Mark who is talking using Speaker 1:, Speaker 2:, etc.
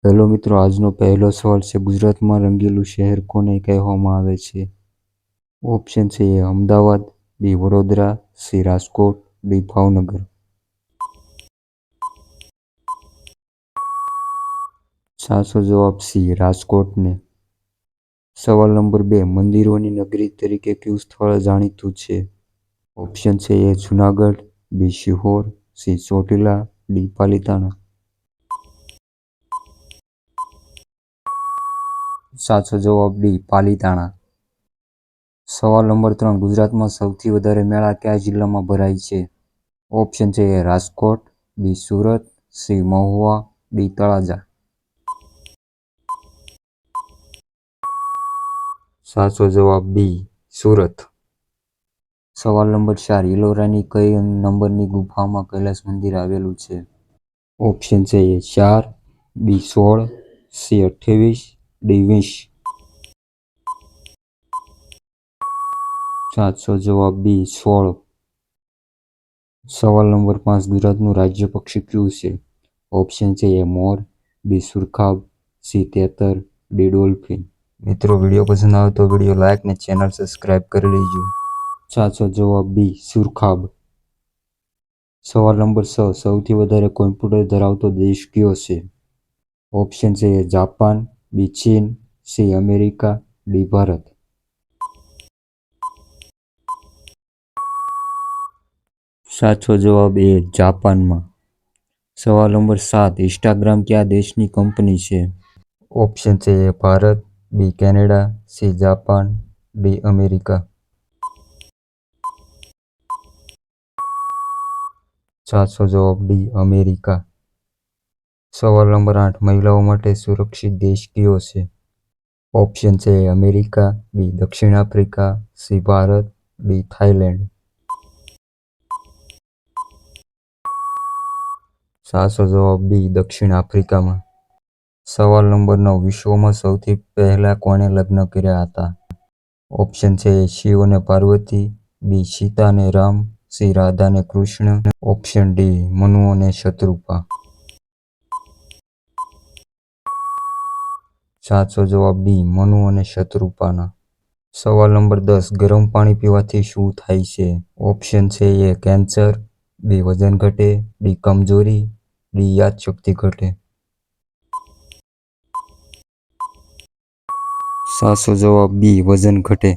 Speaker 1: Hello મિત્રો, આજનો પહેલો સવાલ છે ગુજરાતમાં રંગીલું શહેર કોને કહેવામાં આવે છે? ઓપ્શન છે એ અમદાવાદ, બી વડોદરા, સી રાજકોટ, ડી ભાવનગર. સાચો જવાબ સી રાજકોટને. સવાલ નંબર 2, મંદિરોની નગરી તરીકે કયું સ્થળ જાણીતું છે? ઓપ્શન છે એ જુનાગઢ, બી સિહોર, સી ચોટીલા, ડી પાલીતાણા. સાચો જવાબ ડી પાલીતાણા. સવાલ નંબર 3, ગુજરાતમાં સૌથી વધારે મેળા કયા જિલ્લામાં ભરાય છે? ઓપ્શન છે એ રાજકોટ, બી સુરત, સી મહુવા, ડી તળાજા. સાચો જવાબ બી સુરત. સવાલ નંબર 4, ઇલોરાની કઈ નંબરની ગુફામાં કૈલાસ મંદિર આવેલું છે? ઓપ્શન છે એ 4, બી 16, સી 28, ડી 20. સાચો જવાબ બી 16. સવાલ નંબર 5, ગુજરાતનું રાજ્ય પક્ષી કયું છે? ઓપ્શન છે એ મોર, બી સુરખાબ, સી તેતર, ડી ડોલ્ફિન. મિત્રો, વિડીયો પસંદ આવે તો વિડીયો લાઇક ને ચેનલ સબસ્ક્રાઇબ કરી લેજો. સાચો જવાબ બી સુરખાબ. સવાલ નંબર 6, સૌથી વધારે કોમ્પ્યુટર ધરાવતો દેશ કયો છે? ઓપ્શન છે એ જાપાન, બી ચીન, સી અમેરિકા, ડી ભારત. સાચો જવાબ એ જાપાનમાં. સવાલ નંબર 7, ઇન્સ્ટાગ્રામ કયા દેશની કંપની છે? ઓપ્શન છે A Bharat, B Canada, C Japan, D America. સાચો જવાબ ડી અમેરિકા. સવાલ નંબર 8, મહિલાઓ માટે સુરક્ષિત દેશ કયો છે? ઓપ્શન છે એ અમેરિકા, બી દક્ષિણ Africa, C Bharat, D Thailand. સાચો જવાબ બી દક્ષિણ આફ્રિકામાં. સવાલ નંબર 9, વિશ્વમાં સૌથી પહેલા કોણે લગ્ન કર્યા હતા? ઓપ્શન છે એ શિવ અને પાર્વતી, બી સીતા અને રામ, સી રાધા અને કૃષ્ણ, ઓપ્શન ડી મનુ અને શત્રુપા. સાચો જવાબ ડી મનુ અને શત્રુપાના. સવાલ નંબર 10, ગરમ પાણી પીવાથી શું થાય છે? ઓપ્શન છે એ કેન્સર, બી વજન ઘટે, ડી કમજોરી, ડી યાદશક્તિ ઘટે. સાચો જવાબ બી વજન ઘટે.